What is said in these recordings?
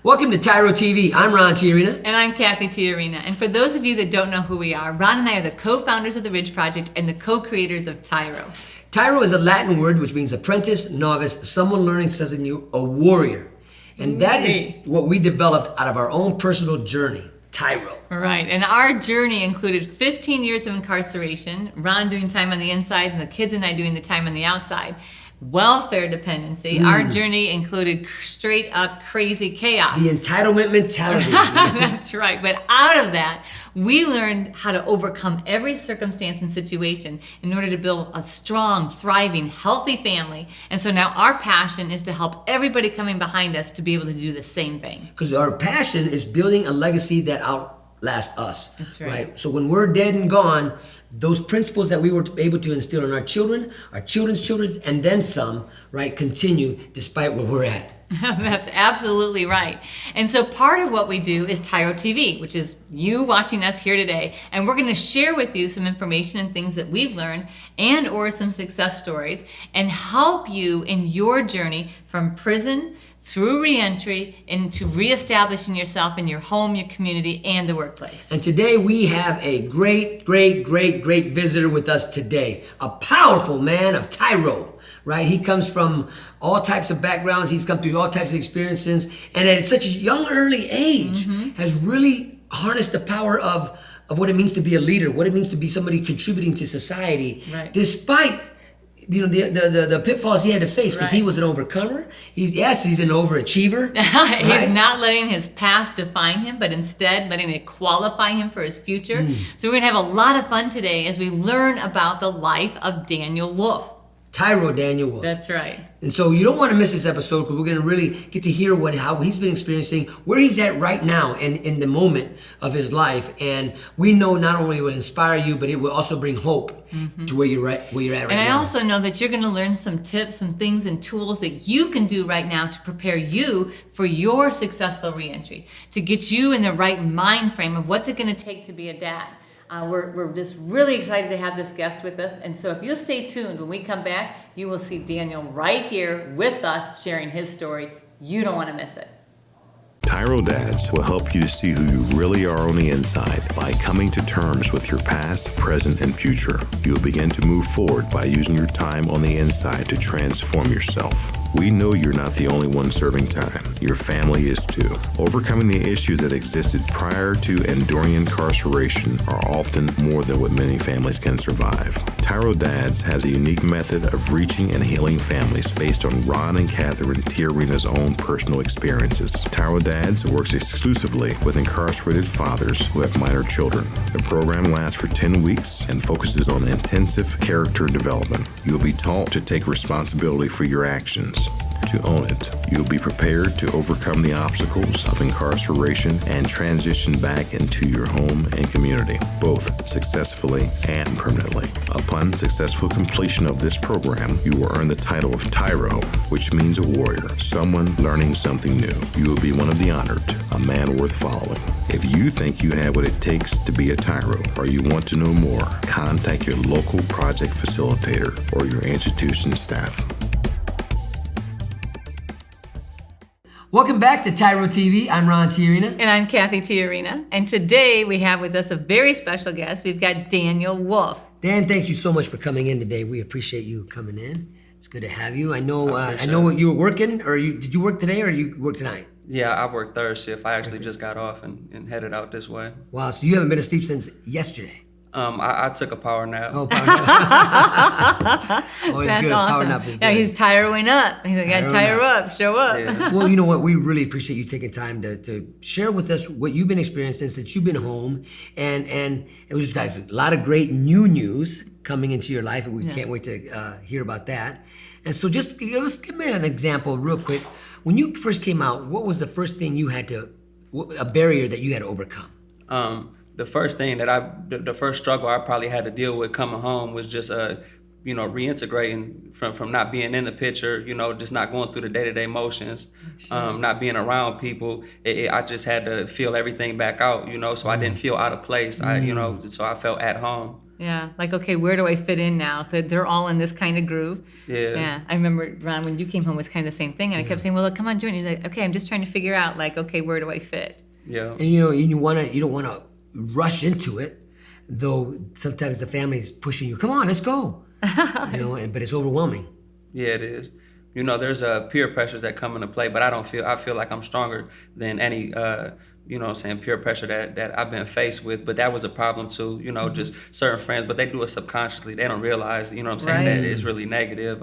Welcome to TYRO TV. I'm Ron TYRO. And I'm Cathy TYRO. And for those of you that don't know who we are, Ron and I are the co-founders of the Ridge Project and the co-creators of TYRO. TYRO is a Latin word which means apprentice, novice, someone learning something new, a warrior. And that is what we developed out of our own personal journey, TYRO. Right, and our journey included 15 years of incarceration, Ron doing time on the inside and the kids and I doing the time on the outside. Welfare dependency. Our journey included straight up crazy chaos. The entitlement mentality. That's right. But out of that, we learned how to overcome every circumstance and situation in order to build a strong, thriving, healthy family. And so now our passion is to help everybody coming behind us to be able to do the same thing. Because our passion is building a legacy that outlasts us. That's right. So when we're dead and gone, those principles that we were able to instill in our children, our children's children, and then some, right, continue despite where we're at. That's absolutely right. And so part of what we do is TYRO TV, which is you watching us here today. And we're going to share with you some information and things that we've learned and or some success stories and help you in your journey from prison through reentry into reestablishing yourself in your home, your community, and the workplace. And today we have a great visitor with us today. A powerful man of TYRO, right? He comes from all types of backgrounds. He's come through all types of experiences. And at such a young, early age, has really harnessed the power of what it means to be a leader, what it means to be somebody contributing to society, despite the pitfalls he had to face, because he was an overcomer. He's an overachiever. He's not letting his past define him, but instead letting it qualify him for his future. So we're gonna have a lot of fun today as we learn about the life of Daniel Wolf. TYRO Daniel Wolf. That's right. And so you don't want to miss this episode, because we're going to really get to hear how he's been experiencing, where he's at right now and in the moment of his life. And we know not only it will inspire you, but it will also bring hope to where you're at right now. And I also know that you're going to learn some tips, some things and tools that you can do right now to prepare you for your successful reentry, to get you in the right mind frame of what's it going to take to be a dad. We're just really excited to have this guest with us. And so if you'll stay tuned, when we come back, you will see Daniel right here with us sharing his story. You don't want to miss it. TYRO Dads will help you to see who you really are on the inside by coming to terms with your past, present, and future. You'll begin to move forward by using your time on the inside to transform yourself. We know you're not the only one serving time. Your family is too. Overcoming the issues that existed prior to and during incarceration are often more than what many families can survive. TYRO Dads has a unique method of reaching and healing families based on Ron and Catherine TYRO's own personal experiences. TYRO Dads works exclusively with incarcerated fathers who have minor children. The program lasts for 10 weeks and focuses on intensive character development. You'll be taught to take responsibility for your actions, to own it. You'll be prepared to overcome the obstacles of incarceration and transition back into your home and community, both successfully and permanently. Upon successful completion of this program, you will earn the title of TYRO, which means a warrior, someone learning something new. You will be one of the honored, a man worth following. If you think you have what it takes to be a TYRO, or you want to know more, contact your local project facilitator or your institution staff. Welcome back to TYRO TV. I'm Ron TYRO. And I'm Cathy TYRO. And today we have with us a very special guest. We've got Daniel Wolf. Dan, thank you so much for coming in today. We appreciate you coming in. It's good to have you. I know you were working, or did you work today or you work tonight? Yeah, I work third shift. I actually just got off and headed out this way. Wow, so you haven't been asleep since yesterday. I took a power nap. Oh, power nap. Always That's good. awesome. Power nap is good. Yeah, he's tyroing up. He's like, got to tyro up, show up. Yeah. Well, you know what? We really appreciate you taking time to share with us what you've been experiencing since you've been home. And it was guys, a lot of great new news coming into your life, and we can't wait to hear about that. And so just give me an example real quick. When you first came out, what was the first thing a barrier that you had to overcome? The first thing the first struggle I probably had to deal with coming home was just, reintegrating from not being in the picture, just not going through the day-to-day motions, not being around people. I just had to feel everything back out, so I didn't feel out of place. So I felt at home. Yeah. Like, okay, where do I fit in now? So they're all in this kind of groove. Yeah. Yeah. I remember, Ron, when you came home, it was kind of the same thing. And I kept saying, well, look, come on, join. He's like, okay, I'm just trying to figure out, like, okay, where do I fit? Yeah. And you don't want to rush into it, though sometimes the family's pushing you. Come on, let's go. But it's overwhelming. Yeah, it is. There's peer pressures that come into play, but I feel like I'm stronger than any peer pressure that I've been faced with. But that was a problem too, just certain friends, but they do it subconsciously. They don't realize, Right. that it's really negative,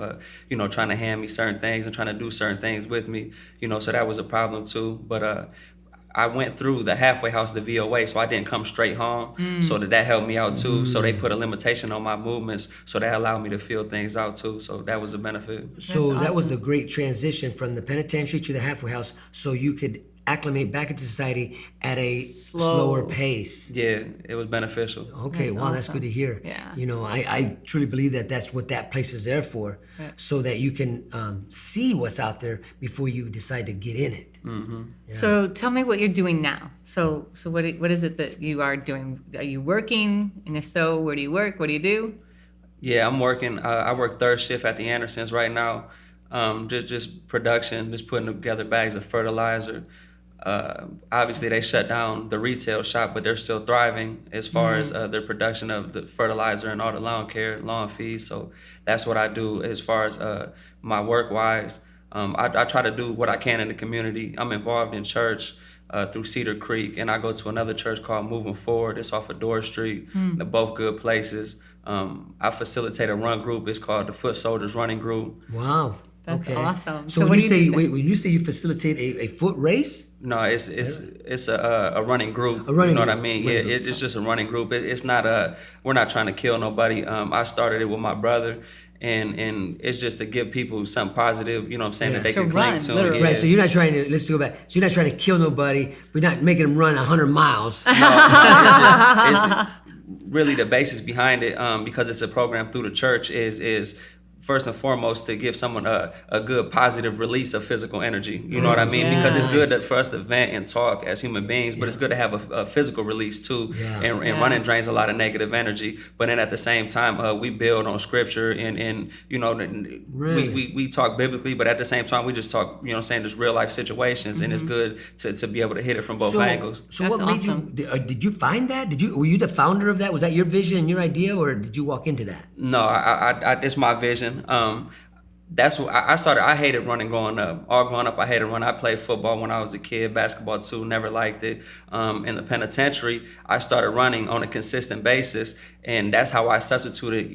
trying to hand me certain things and trying to do certain things with me, so that was a problem too. But I went through the halfway house, the VOA, so I didn't come straight home. So that helped me out too. So they put a limitation on my movements, so that allowed me to feel things out too. So that was a benefit. So That's that was awesome. a great transition from the penitentiary to the halfway house, so you could acclimate back into society at a slower pace. Yeah, it was beneficial. Okay, That's wow, that's awesome. good to hear. Yeah. I truly believe that that's what that place is there for, Right. so that you can see what's out there before you decide to get in it. So tell me what you're doing now. So what is it that you are doing? Are you working? And if so, where do you work? What do you do? Yeah, I'm working. I work third shift at the Andersons right now. Just production, just putting together bags of fertilizer. Obviously, they shut down the retail shop, but they're still thriving as far as their production of the fertilizer and all the lawn care, lawn feeds. So that's what I do as far as my work-wise. I try to do what I can in the community. I'm involved in church through Cedar Creek, and I go to another church called Moving Forward. It's off of Dorr Street. They're both good places. I facilitate a run group. It's called the Foot Soldiers Running Group. Wow. That's okay. awesome. So, So when what you do you say do then? when you say you facilitate a foot race, No, it's a running group. A running you know what I group. mean? Running Yeah, group. it's just a running group. It's not we're not trying to kill nobody. I started it with my brother, and it's just to give people something positive. You know what I'm saying? Yeah. That they To can cling run, to. literally. Yeah. right? So you're not trying to let's go back. So you're not trying to kill nobody. We're not making them run 100 miles. It's really the basis behind it, because it's a program through the church, is first and foremost to give someone a good positive release of physical energy. You know what I mean? Yeah. Because it's good Nice. for us to vent and talk as human beings, but it's good to have a physical release too. Yeah. And Yeah. running drains a lot of negative energy. But then at the same time, we build on scripture and Really? we talk biblically, but at the same time we just talk, just real life situations, and it's good to be able to hit it from both angles. So That's what made awesome. you? Did you find that? Were you the founder of that? Was that your vision, your idea, or did you walk into that? No, I it's my vision. That's what I started. I hated running growing up. All growing up, I hated running. I played football when I was a kid, basketball too, never liked it. In the penitentiary, I started running on a consistent basis, and that's how I substituted,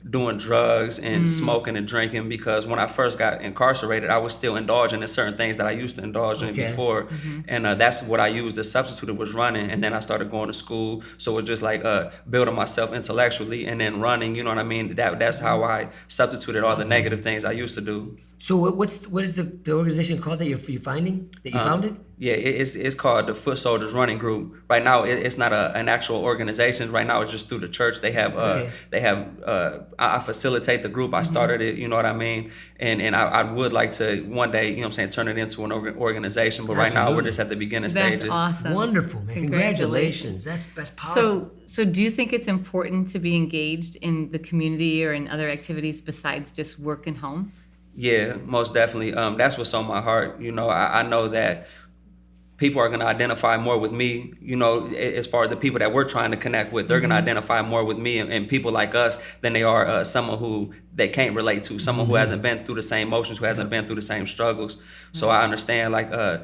doing drugs and smoking and drinking, because when I first got incarcerated, I was still indulging in certain things that I used to indulge in Okay. before. And that's what I used to substitute. It was running, and then I started going to school. So it was just like building myself intellectually and then running, you know what I mean? That's how I substituted all the negative things I used to do. So what is the organization called that you're finding that you founded? Yeah, it's called the Foot Soldiers Running Group. Right now, it's not an actual organization. Right now, it's just through the church. They have I facilitate the group. I started it. You know what I mean? And I would like to one day, turn it into an organization. But right now, we're Absolutely. just at the beginning That's stages. awesome. Wonderful, man! Congratulations. That's powerful. So do you think it's important to be engaged in the community or in other activities besides just work and home? Yeah, most definitely. That's what's on my heart. I know that people are going to identify more with me, as far as the people that we're trying to connect with. They're going to identify more with me and people like us than they are someone who they can't relate to, someone who hasn't been through the same motions, who hasn't been through the same struggles. So I understand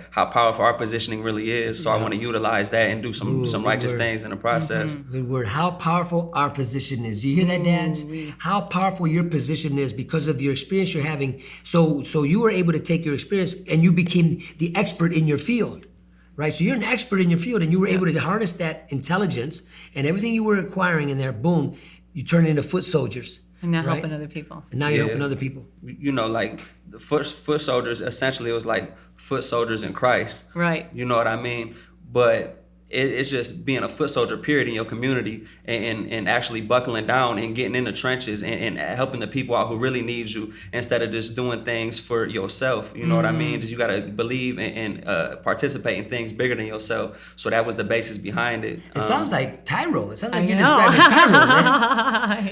how powerful our positioning really is. So I want to utilize that and do some righteous word. thing in the process. Good word. How powerful our position is. Do you hear that, dads? How powerful your position is because of your experience you're having. So you were able to take your experience and you became the expert in your field, right? So you're an expert in your field and you were able to harness that intelligence and everything you were acquiring in there, boom, you turn it into foot soldiers. And now right? helping other people. And now you're Yeah. helping other people. Like the foot soldiers, essentially it was like foot soldiers in Christ. Right. You know what I mean? But it's just being a foot soldier, period, in your community, and actually buckling down and getting in the trenches and helping the people out who really need you, instead of just doing things for yourself. You know what I mean? Just you got to believe and participate in things bigger than yourself. So that was the basis behind it. It sounds like TYRO. It sounds like I you're know. describing TYRO, man.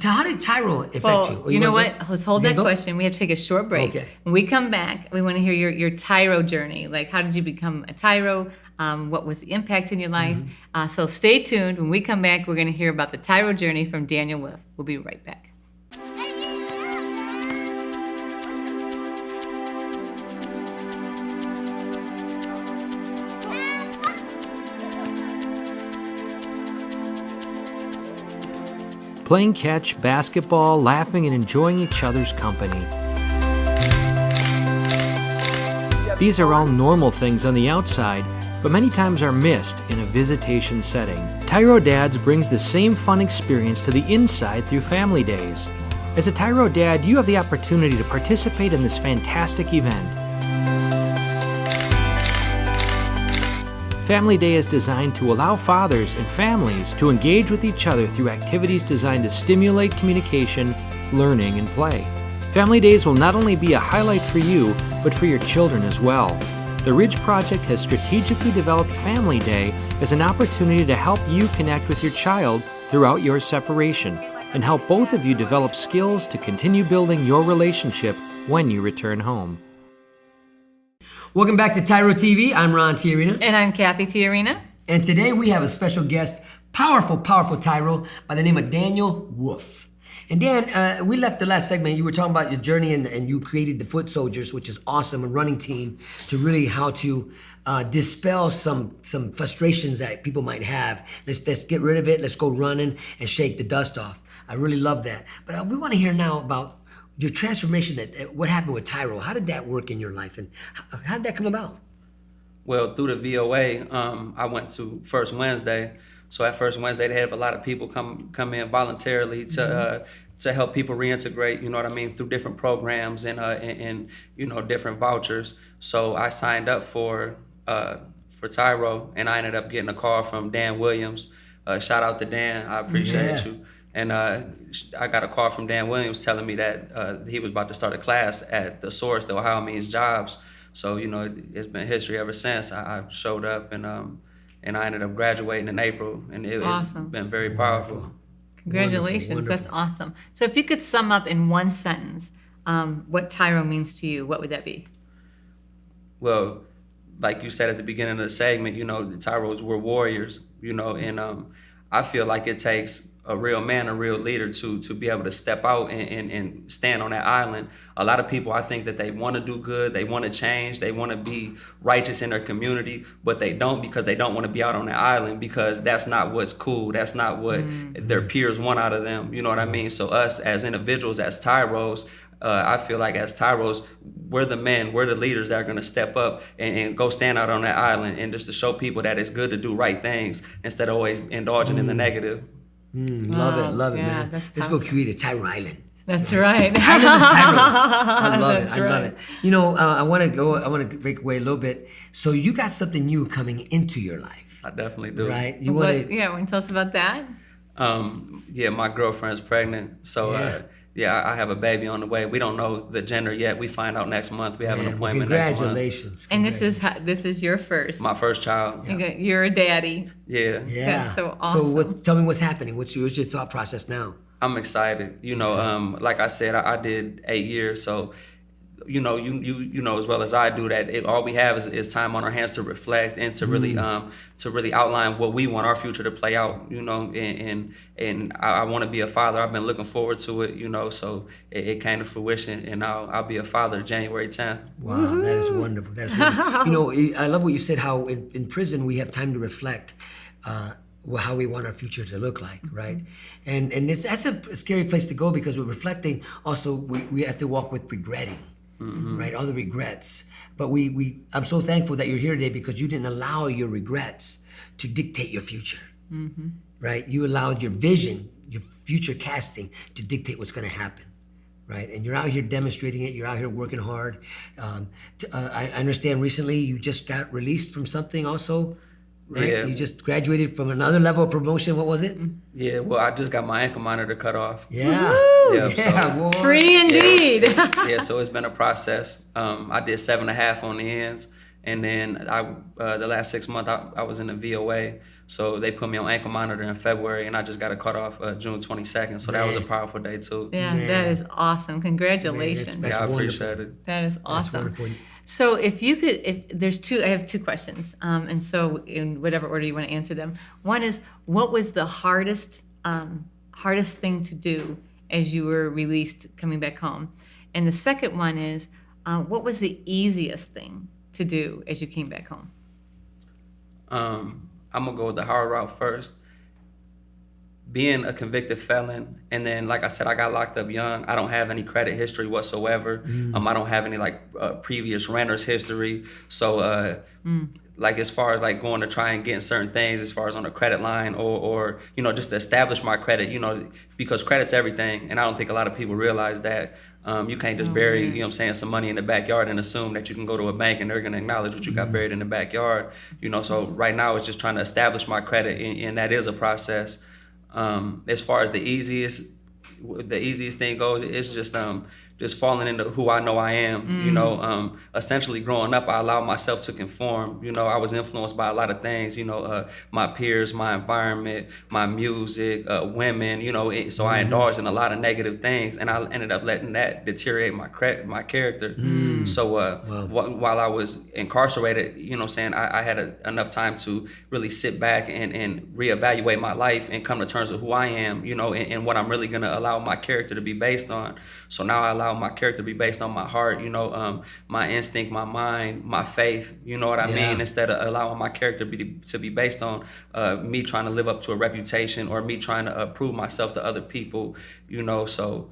Yeah. How did TYRO affect Well, you? you know wanna what? go? Let's hold You that go? question. We have to take a short break. Okay. When we come back, we want to hear your TYRO journey. Like, how did you become a TYRO? What was the impact in your life? So stay tuned. When we come back, we're going to hear about the TYRO journey from Daniel Wolf. We'll be right back. Playing catch, basketball, laughing, and enjoying each other's company. These are all normal things on the outside, but many times are missed in a visitation setting. TYRO Dads brings the same fun experience to the inside through family days. As a TYRO Dad, you have the opportunity to participate in this fantastic event. Family Day is designed to allow fathers and families to engage with each other through activities designed to stimulate communication, learning, and play. Family Days will not only be a highlight for you, but for your children as well. The Ridge Project has strategically developed Family Day as an opportunity to help you connect with your child throughout your separation and help both of you develop skills to continue building your relationship when you return home. Welcome back to TYRO TV. I'm Ron Tiarina. And I'm Cathy Tiarina. And today we have a special guest, powerful TYRO by the name of Daniel Wolf. And Dan, we left the last segment, you were talking about your journey and you created the Foot Soldiers, which is awesome, a running team to really how to dispel some frustrations that people might have. Let's get rid of it, let's go running and shake the dust off. I really love that. But we want to hear now about your transformation, what happened with TYRO. How did that work in your life and how did that come about? Well, through the VOA, I went to First Wednesday. So at First Wednesday, they have a lot of people come in voluntarily to help people reintegrate. You know what I mean, through different programs and you know, different vouchers. So I signed up for TYRO, and I ended up getting a call from Dan Williams. Shout out to Dan, I appreciate you. And I got a call from Dan Williams telling me that he was about to start a class at the Source, the Ohio Means Jobs. So, you know, it's been history ever since. I showed up and I ended up graduating in April, and it's been very powerful. Congratulations, wonderful. That's awesome. So if you could sum up in one sentence what TYRO means to you, what would that be? Well, like you said at the beginning of the segment, you know, the TYROs were warriors, you know, and I feel like it takes a real man, a real leader to be able to step out and stand on that island. A lot of people, I think that they want to do good, they want to change, they want to be righteous in their community, but they don't because they don't want to be out on that island because that's not what's cool. That's not what their peers want out of them. You know what I mean? So us as individuals, as TYROs, I feel like as TYROs, we're the men, we're the leaders that are going to step up and go stand out on that island and just to show people that it's good to do right things instead of always indulging in the negative. Love it, yeah, man. that's Let's go powerful. create a TYRO Island. Island right. I love TYROs. I love That's it. I love right. it. You know, I want to break away a little bit. So you got something new coming into your life, I definitely do. right? You want to, Want to tell us about that? Yeah, my girlfriend's pregnant. So, I have a baby on the way. We don't know the gender yet. We find out next month. We have an appointment next month. congratulations. And this is your first. My first child. You're a daddy. Yeah. Yeah. That's so awesome. So tell me what's happening. What's your thought process now? I'm excited. You know, like I said, I did 8 years. So, you know, you know as well as I do that all we have is time on our hands to reflect and to really outline what we want our future to play out. You know, and I want to be a father. I've been looking forward to it. You know, so it came to fruition, and I'll be a father January 10th. Wow, that is wonderful. That's wonderful. You know, I love what you said. How in prison we have time to reflect. How we want our future to look like, right? And that's a scary place to go because we're reflecting. Also, we have to walk with regretting, right? All the regrets. But I'm so thankful that you're here today because you didn't allow your regrets to dictate your future, right? You allowed your vision, your future casting to dictate what's going to happen. Right, and you're out here demonstrating it. You're out here working hard. I understand recently you just got released from something also. right? Yeah. You just graduated from another level of promotion. What was it? Yeah, well, I just got my ankle monitor cut off. Yeah. Yeah, Yeah, so- boy. Free indeed. Yeah, so it's been a process. I did 7.5 on the ends, and then the last 6 months I was in the VOA, so they put me on ankle monitor in February, and I just got it cut off June 22nd. So that was a powerful day too. Yeah, Man. that is awesome. Congratulations. Man, that's Yeah, I wonderful. appreciate it. That is That's awesome. wonderful. So if you could, I have two questions, and so in whatever order you want to answer them. One is, what was the hardest thing to do as you were released coming back home? And the second one is, what was the easiest thing to do as you came back home? I'm gonna go with the hard route first. Being a convicted felon, and then like I said, I got locked up young. I don't have any credit history whatsoever. I don't have any previous renter's history. So like as far as like going to try and getting certain things as far as on a credit line or just to establish my credit, because credit's everything, and I don't think a lot of people realize that. You can't just bury, some money in the backyard and assume that you can go to a bank and they're going to acknowledge what you got buried in the backyard. So right now it's just trying to establish my credit, and that is a process. As far as the easiest thing goes, it's just falling into who I know I am. Essentially growing up, I allowed myself to conform. I was influenced by a lot of things, my peers, my environment, my music, women, so I indulged in a lot of negative things, and I ended up letting that deteriorate my character. So while I was incarcerated, I had enough time to really sit back and reevaluate my life and come to terms with who I am, and what I'm really gonna allow my character to be based on. So now I allow my character to be based on my heart, my instinct, my mind, my faith, you know what I mean? Instead of allowing my character to be based on me trying to live up to a reputation or me trying to prove myself to other people, so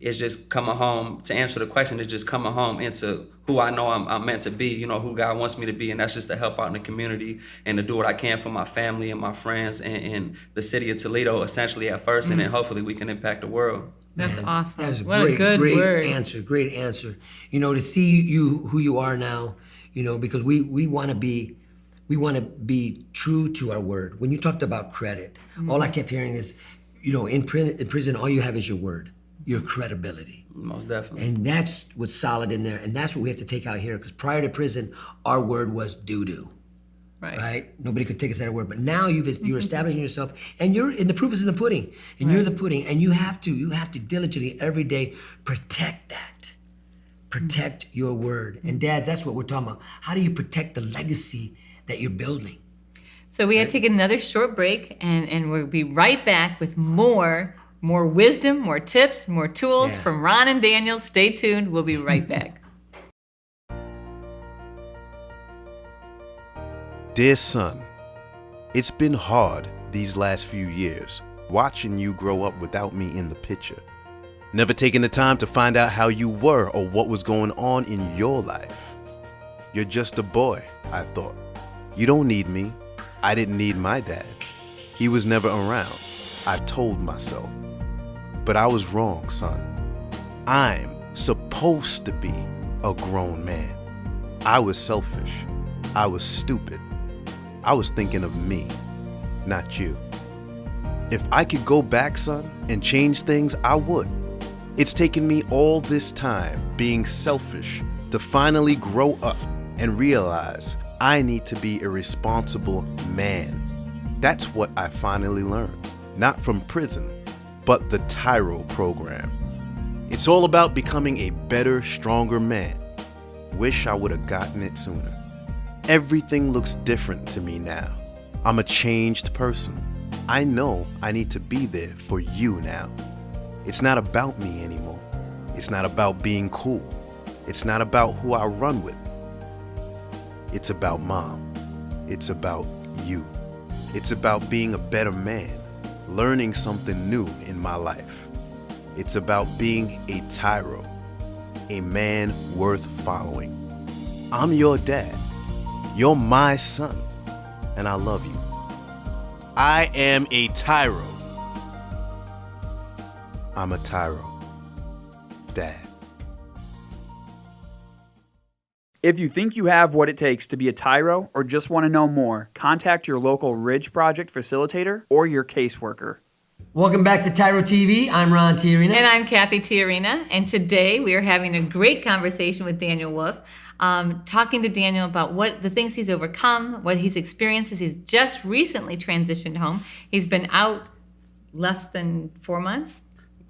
it's just coming home, to answer the question, it's just coming home into who I know I'm meant to be, who God wants me to be, and that's just to help out in the community and to do what I can for my family and my friends and the city of Toledo, essentially at first, and then hopefully we can impact the world. That's Man, awesome. That was What a good great word. answer. Great answer. To see you who you are now, because we want to be true to our word. When you talked about credit, all I kept hearing is, in prison, all you have is your word, your credibility. Most definitely. And that's what's solid in there. And that's what we have to take out here. Because prior to prison, our word was doo-doo. Right? Nobody could take us at our word. But now you're establishing yourself, and the proof is in the pudding. And you're the pudding. And you have to diligently every day protect that. Protect your word. And dads, that's what we're talking about. How do you protect the legacy that you're building? So we have to take another short break, and we'll be right back with more wisdom, more tips, more tools from Ron and Daniel. Stay tuned. We'll be right back. Dear son, it's been hard these last few years, watching you grow up without me in the picture. Never taking the time to find out how you were or what was going on in your life. You're just a boy, I thought. You don't need me. I didn't need my dad. He was never around, I told myself. But I was wrong, son. I'm supposed to be a grown man. I was selfish. I was stupid. I was thinking of me, not you. If I could go back, son, and change things, I would. It's taken me all this time being selfish to finally grow up and realize I need to be a responsible man. That's what I finally learned, not from prison, but the TYRO program. It's all about becoming a better, stronger man. Wish I would have gotten it sooner. Everything looks different to me now. I'm a changed person. I know I need to be there for you now. It's not about me anymore. It's not about being cool. It's not about who I run with. It's about mom. It's about you. It's about being a better man, learning something new in my life. It's about being a TYRO, a man worth following. I'm your dad. You're my son, and I love you. I am a TYRO. I'm a TYRO. Dad. If you think you have what it takes to be a TYRO or just want to know more, contact your local Ridge Project facilitator or your caseworker. Welcome back to TYRO TV. I'm Ron Tiarina. And I'm Cathy Tiarina, and today we are having a great conversation with Daniel Wolf, talking to Daniel about what the things he's overcome, what he's experienced as he's just recently transitioned home. He's been out less than 4 months.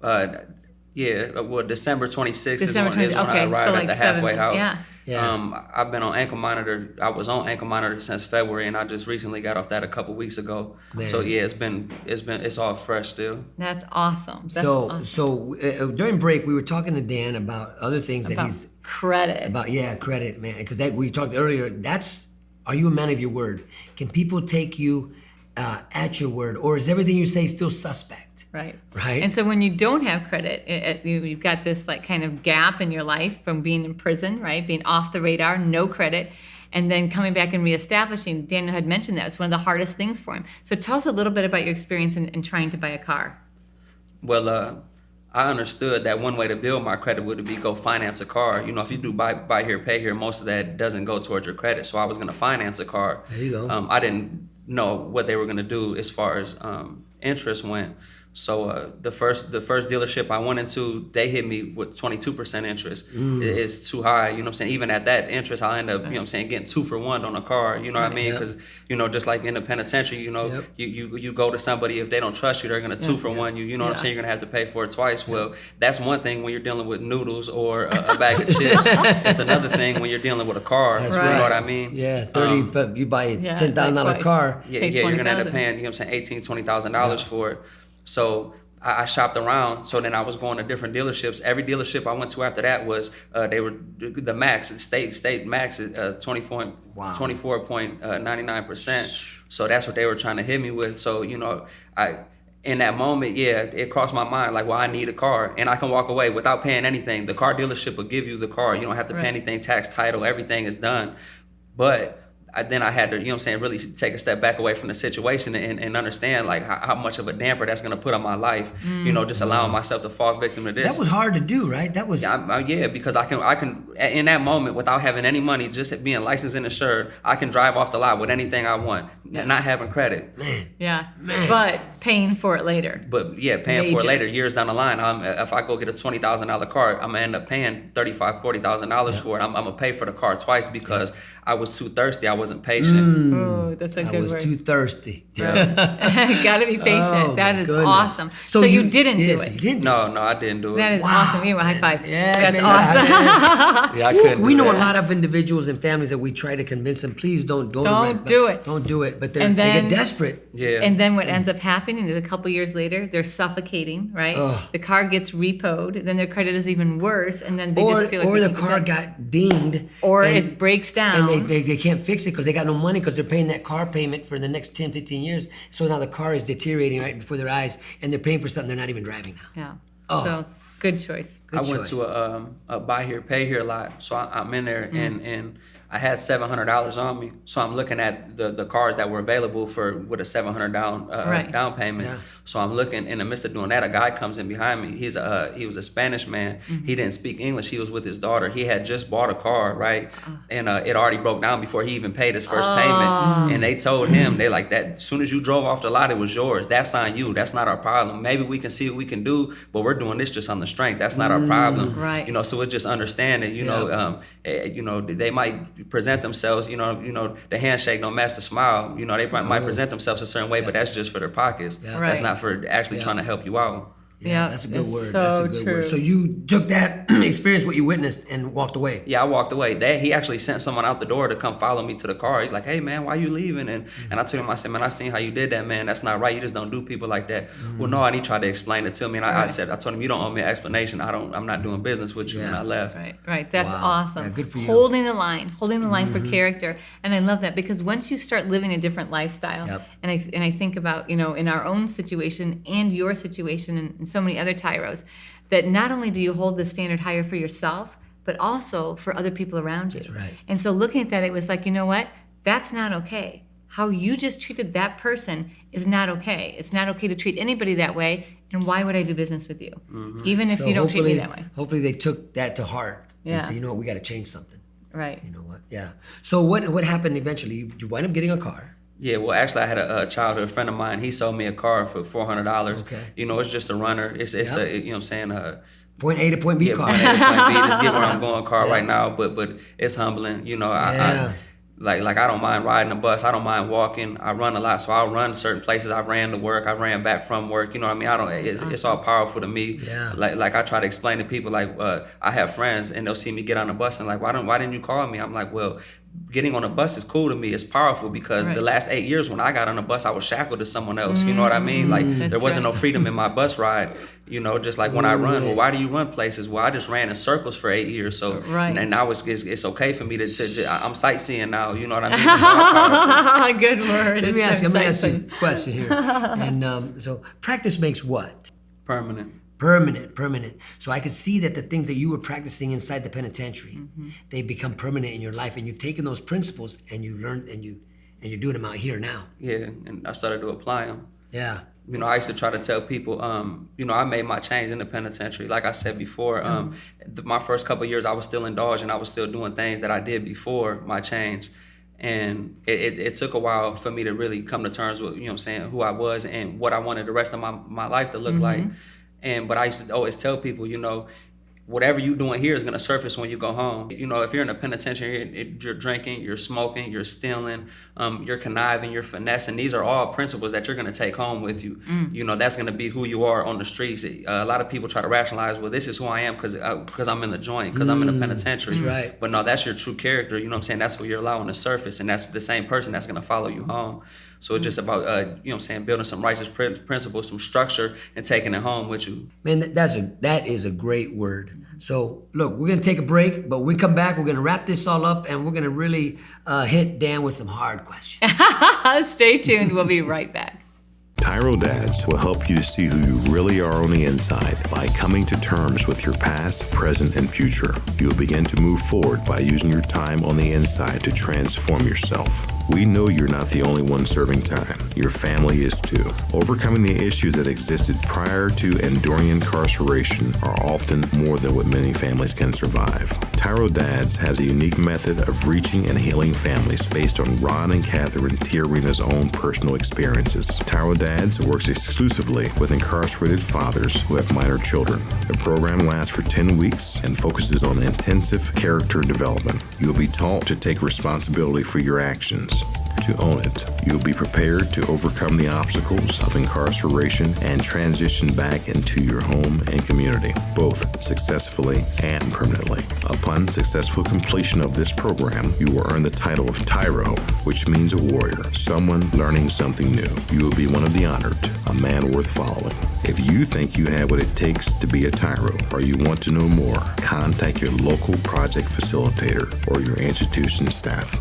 December 26th December is when I arrived at the halfway house. Yeah. Yeah. I've been on ankle monitor. I was on ankle monitor since February, and I just recently got off that a couple weeks ago. Man. So yeah, it's all fresh still. That's awesome. That's So awesome. during break, we were talking to Dan about other things that About he's credit. credit, man. Because we talked earlier. Are you a man of your word? Can people take you at your word, or is everything you say still suspect? Right. Right. And so when you don't have credit, you've got this like kind of gap in your life from being in prison, right? Being off the radar, no credit, and then coming back and reestablishing. Daniel had mentioned that it's one of the hardest things for him. So tell us a little bit about your experience in trying to buy a car. Well, I understood that one way to build my credit would be go finance a car. You know, if you do buy here, pay here, most of that doesn't go towards your credit. So I was going to finance a car. There you go. I didn't know what they were going to do as far as interest went. So the first dealership I went into, they hit me with 22% interest. It's too high, you know what I'm saying? Even at that interest, I'll end up, you know what I'm saying, getting 2 for 1 on a car, you know what I mean? Because, you know, just like in the penitentiary, you know, you go to somebody, if they don't trust you, they're going to 2 for 1 you, you know what I'm saying? You're going to have to pay for it twice. Well, that's one thing when you're dealing with noodles or a bag of chips. It's another thing when you're dealing with a car, That's you right. know what I mean? Yeah, you buy a Yeah, $10,000 like twice. car. Yeah, Pay you're gonna end up $20,000. paying, you know what I'm saying, $18,000-$20,000 for it. So I shopped around. So then I was going to different dealerships. Every dealership I went to after that was they were the max, state max is 24.99%. So that's what they were trying to hit me with. So you know, in that moment, it crossed my mind like, well, I need a car, and I can walk away without paying anything. The car dealership will give you the car. You don't have to pay anything, tax, title, everything is done. But then I had to, you know what I'm saying, really take a step back away from the situation and understand like how much of a damper that's gonna put on my life. You know, just allowing myself to fall victim to this. That was hard to do, right? That was. Because I can in that moment without having any money, just being licensed and insured, I can drive off the lot with anything I want, not having credit. Yeah. But paying for it later. But paying for Major. it later, years down the line. If I go get a $20,000 car, I'm gonna end up paying $35,000-$40,000 for it. I'm gonna pay for the car twice because I was too thirsty. I wasn't patient. Oh, that's a I good was word. too thirsty. Gotta be patient. Oh, That my is goodness. awesome. So you didn't do so it. You didn't do No, I didn't do it. That is Wow. awesome. Give him a high five. Yeah, That's man. awesome. I couldn't. We do know a that. lot of individuals and families that we try to convince them, please don't Don't rent, do it. Don't do it. But they And then- get desperate. Yeah. And then what ends up happening is a couple years later, they're suffocating, right? Ugh. The car gets repoed, then their credit is even worse, and then they Or just feel like or they the can't car get back. got dinged. Or and- it breaks down. And they can't fix it because they got no money because they're paying that car payment for the next 10, 15 years. So now the car is deteriorating right before their eyes and they're paying for something they're not even driving now. Yeah. Oh. So good choice. Good I went choice. to a buy here, pay here lot. So I'm in there and I had $700 on me. So I'm looking at the cars that were available with a $700 down payment. Yeah. So I'm looking in the midst of doing that, a guy comes in behind me. He was a Spanish man. He didn't speak English. He was with his daughter. He had just bought a car, right? And it already broke down before he even paid his first payment. And they told him, they like that, as soon as you drove off the lot, it was yours. That's on you. That's not our problem. Maybe we can see what we can do, but we're doing this just on the strength. That's not our problem. Right. You know, so it's just understanding, you know, they might present themselves, you know, the handshake don't match the smile. You know, they might present themselves a certain way, but that's just for their pockets. Yeah. Right. That's not for actually trying to help you out. Yeah, that's a good it's word. so That's a good true. word. So you took that experience, what you witnessed, and walked away. Yeah, I walked away. He actually sent someone out the door to come follow me to the car. He's like, "Hey man, why you leaving?" And I told him, I said, "Man, I seen how you did that, man. That's not right. You just don't do people like that." Well, no, and he tried to explain it to me, and I told him, "You don't owe me an explanation. I'm not doing business with you." And I left. Right. That's Wow. awesome. Yeah, good for you. Holding the line for character. And I love that because once you start living a different lifestyle, Yep. and I think about, you know, in our own situation and your situation and so many other tyros, that not only do you hold the standard higher for yourself, but also for other people around you. That's right. And so looking at that, it was like, you know what? That's not okay. How you just treated that person is not okay. It's not okay to treat anybody that way. And why would I do business with you? Even if So you don't treat me hopefully- that way. Hopefully they took that to heart Yeah. and said, you know what, we got to change something. Right. You know what? Yeah. So what happened eventually? You wind up getting a car. Yeah, well, actually, I had a childhood friend of mine. He sold me a car for $400. Okay. You know, it's just a runner. It's Yep. a, you know what I'm saying, Point A to point B yeah, car. point A to point B, just get where I'm going car Yeah. right now. But it's humbling. You know, Yeah. like I don't mind riding a bus. I don't mind walking. I run a lot, so I'll run certain places. I ran to work. I ran back from work. You know what I mean? I don't. It's all powerful to me. Yeah. Like I try to explain to people. Like I have friends, and they'll see me get on the bus and like, why didn't you call me? I'm like, well, getting on a bus is cool to me. It's powerful because the last 8 years when I got on a bus, I was shackled to someone else. You know what I mean? Like there wasn't no freedom in my bus ride. You know, just like when I run. Well, why do you run places? Well, I just ran in circles for 8 years. So and now it's okay for me to I'm sightseeing now. You know what I mean? It's all powerful. Good word. Let me ask you a question here. And so practice makes what? Permanent. Permanent. So I can see that the things that you were practicing inside the penitentiary, they become permanent in your life, and you've taken those principles and you learned and you're doing them out here now. Yeah, and I started to apply them. Yeah. You know, I used to try to tell people, you know, I made my change in the penitentiary. Like I said before, my first couple of years, I was still indulging. I was still doing things that I did before my change. And it took a while for me to really come to terms with, you know what I'm saying, who I was and what I wanted the rest of my life to look like. But I used to always tell people, you know, whatever you're doing here is going to surface when you go home. You know, if you're in a penitentiary, you're drinking, you're smoking, you're stealing, you're conniving, you're finessing. These are all principles that you're going to take home with you. You know, that's going to be who you are on the streets. A lot of people try to rationalize, well, this is who I am because I'm in the joint, because I'm in the penitentiary. That's right. But no, that's your true character. You know what I'm saying? That's what you're allowing to surface, and that's the same person that's going to follow you home. So it's just about, you know what I'm saying, building some righteous principles, some structure, and taking it home with you. Man, that is a great word. So look, we're gonna take a break, but when we come back, we're gonna wrap this all up, and we're gonna really hit Dan with some hard questions. Stay tuned. We'll be right back. TYRO Dads will help you to see who you really are on the inside by coming to terms with your past, present, and future. You will begin to move forward by using your time on the inside to transform yourself. We know you're not the only one serving time. Your family is too. Overcoming the issues that existed prior to and during incarceration are often more than what many families can survive. TYRO Dads has a unique method of reaching and healing families based on Ron and Catherine Tiarina's own personal experiences. TYRO Dads works exclusively with incarcerated fathers who have minor children. The program lasts for 10 weeks and focuses on intensive character development. You'll be taught to take responsibility for your actions, to own it. You'll be prepared to overcome the obstacles of incarceration and transition back into your home and community, both successfully and permanently. Upon successful completion of this program, you will earn the title of TYRO, which means a warrior, someone learning something new. You will be one of the honored, a man worth following. If you think you have what it takes to be a TYRO, or you want to know more, contact your local project facilitator or your institution staff.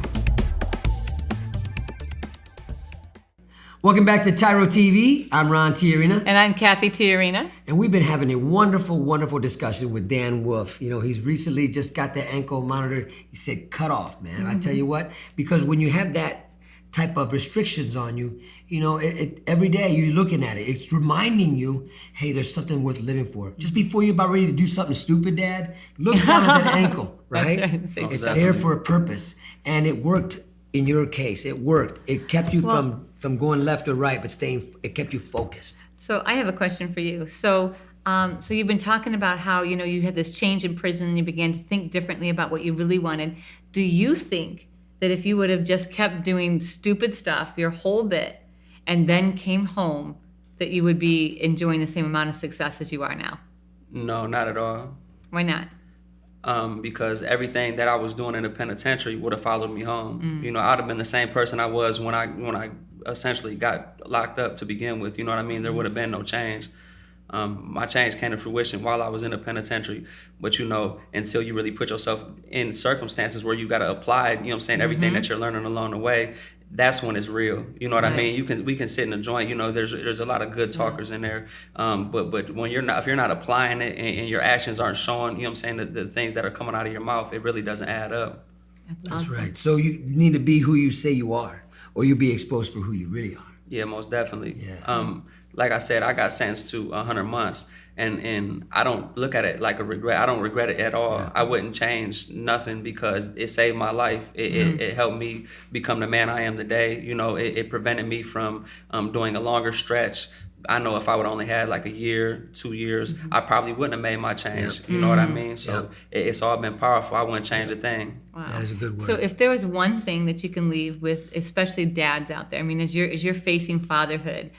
Welcome back to TYRO TV. I'm Ron Tiarina. And I'm Cathy Tiarina. And we've been having a wonderful, wonderful discussion with Dan Wolf. You know, he's recently just got the ankle monitor. He said, cut off, man. I tell you what, because when you have that type of restrictions on you, you know, every day you're looking at it. It's reminding you, hey, there's something worth living for. Just before you're about ready to do something stupid, Dad, look down at that ankle, right? That's right. It's there for a purpose. And it worked in your case. It worked. It kept you from going left or right, but it kept you focused. So I have a question for you. So you've been talking about how, you know, you had this change in prison and you began to think differently about what you really wanted. Do you think that if you would have just kept doing stupid stuff your whole bit and then came home, that you would be enjoying the same amount of success as you are now? No, not at all. Why not? Because everything that I was doing in the penitentiary would have followed me home. You know, I'd have been the same person I was when I essentially got locked up to begin with. You know what I mean? There would have been no change. My change came to fruition while I was in the penitentiary. But, you know, until you really put yourself in circumstances where you got to apply, you know what I'm saying, everything that you're learning along the way, that's when it's real. You know what I mean? We can sit in a joint. You know, there's a lot of good talkers in there. But when if you're not applying it and your actions aren't showing, you know what I'm saying, the things that are coming out of your mouth, it really doesn't add up. That's That's awesome. right. So you need to be who you say you are, or you'll be exposed for who you really are. Yeah, most definitely. Yeah. like I said, I got sentenced to 100 months. And I don't look at it like a regret. I don't regret it at all. I wouldn't change nothing because it saved my life. It helped me become the man I am today. You know, it prevented me from doing a longer stretch. I know if I would only had like a year, 2 years, I probably wouldn't have made my change. You know what I mean? So it's all been powerful. I wouldn't change a thing. Wow. That is a good word. So if there was one thing that you can leave with, especially dads out there, I mean, as you're facing fatherhood,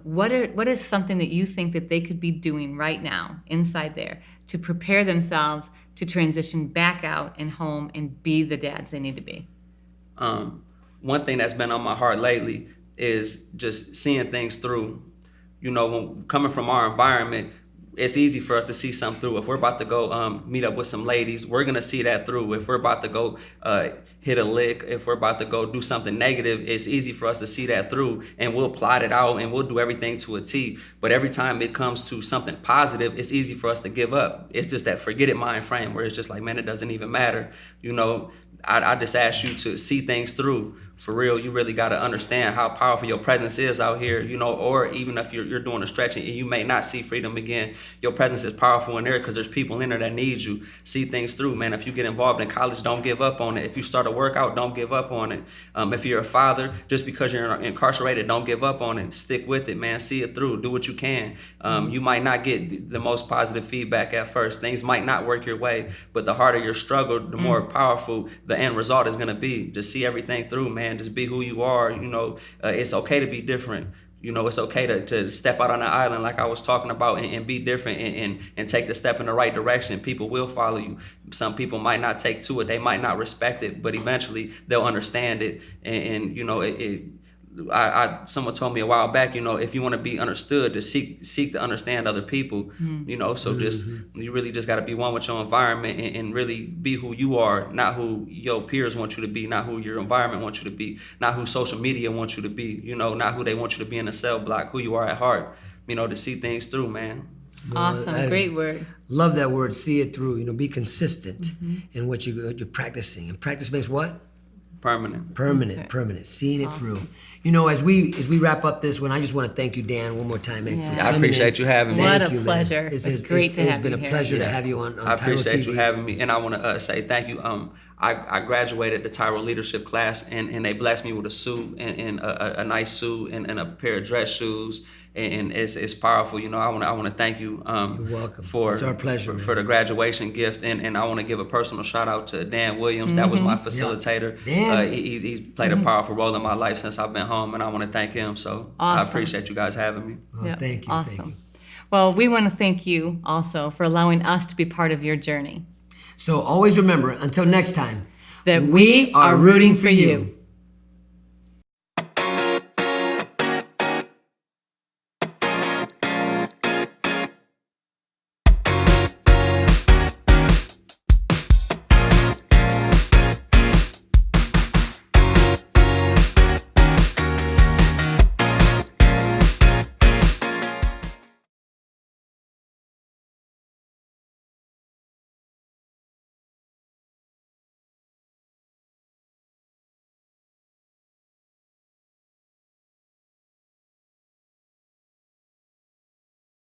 what is something that you think that they could be doing right now inside there to prepare themselves to transition back out and home and be the dads they need to be? One thing that's been on my heart lately is just seeing things through. You know, when coming from our environment, it's easy for us to see something through. If we're about to go meet up with some ladies, we're gonna see that through. If we're about to go hit a lick, if we're about to go do something negative, it's easy for us to see that through, and we'll plot it out and we'll do everything to a T. But every time it comes to something positive, it's easy for us to give up. It's just that forget it mind frame where it's just like, man, it doesn't even matter. You know, I just ask you to see things through. For real, you really got to understand how powerful your presence is out here, you know, or even if you're doing a stretch and you may not see freedom again, your presence is powerful in there because there's people in there that need you. See things through, man. If you get involved in college, don't give up on it. If you start a workout, don't give up on it. If you're a father, just because you're incarcerated, don't give up on it. Stick with it, man. See it through. Do what you can. You might not get the most positive feedback at first. Things might not work your way, but the harder your struggle, the more powerful the end result is going to be. Just see everything through, man. Just be who you are. You know, it's okay to be different. You know, it's okay to step out on the island like I was talking about and be different and take the step in the right direction. People will follow you. Some people might not take to it. They might not respect it, but eventually they'll understand it. And you know, someone told me a while back, you know, if you want to be understood, to seek to understand other people, you know, so just, you really just got to be one with your environment and really be who you are, not who your peers want you to be, not who your environment wants you to be, not who social media wants you to be, you know, not who they want you to be in a cell block, who you are at heart, you know, to see things through, man. Awesome. Great word. Love that word, see it through. You know, be consistent in what you're practicing. And practice makes what? Permanent, seeing it through. You know, as we wrap up this one, I just want to thank you, Dan, one more time. I appreciate you having me. What Thank a you, pleasure. Man. It's great to have you here. It's been a pleasure to have you on I appreciate TYRO TV. you having me, and I want to say thank you. I graduated the TYRO leadership class, and they blessed me with a suit and a nice suit and a pair of dress shoes, and it's powerful. You know, I want to thank you. You're welcome. For it's our pleasure for the graduation gift, and I want to give a personal shout out to Dan Williams. That was my facilitator. Dan. He's played a powerful role in my life since I've been home, and I want to thank him. So I appreciate you guys having me. Well, thank you. Awesome. Thank you. Well, we want to thank you also for allowing us to be part of your journey. So always remember, until next time, That we are rooting for you.